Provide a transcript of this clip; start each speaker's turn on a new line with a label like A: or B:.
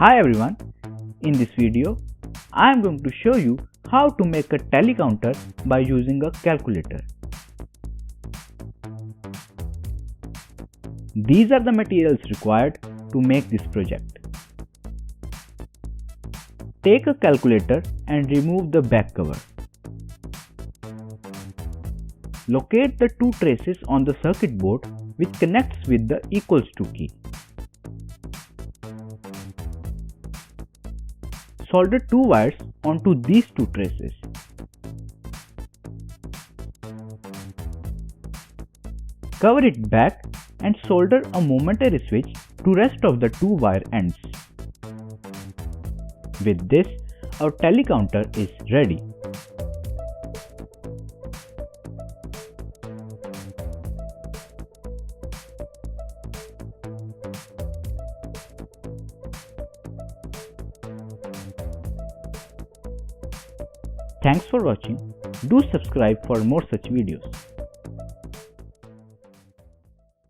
A: Hi everyone, in this video I am going to show you how to make a tally counter by using a calculator. These are the materials required to make this project. Take a calculator and remove the back cover. Locate the two traces on the circuit board which connects with the equals to key. Solder two wires onto these two traces. Cover it back and solder a momentary switch to rest of the two wire ends. With this, our tally counter is ready. Thanks for watching. Do subscribe for more such videos.